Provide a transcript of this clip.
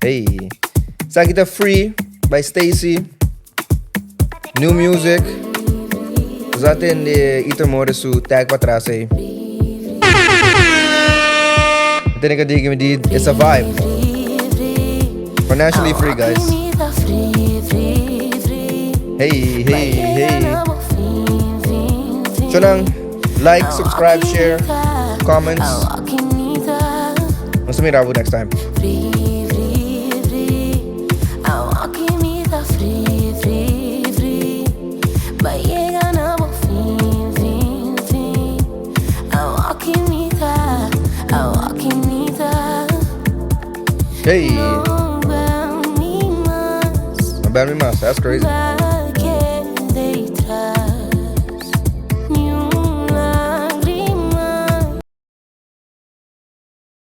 Hey. Sa kita Free by Stacy. New music. Zaten de itemore su tag pa atrás aí. Tiene que diga me did. It's a vibe. Financially free, guys. Hey, hey, hey. So lang, like, subscribe, share, comments. Mas may rabo next time. Hey, my bad me mas. That's crazy.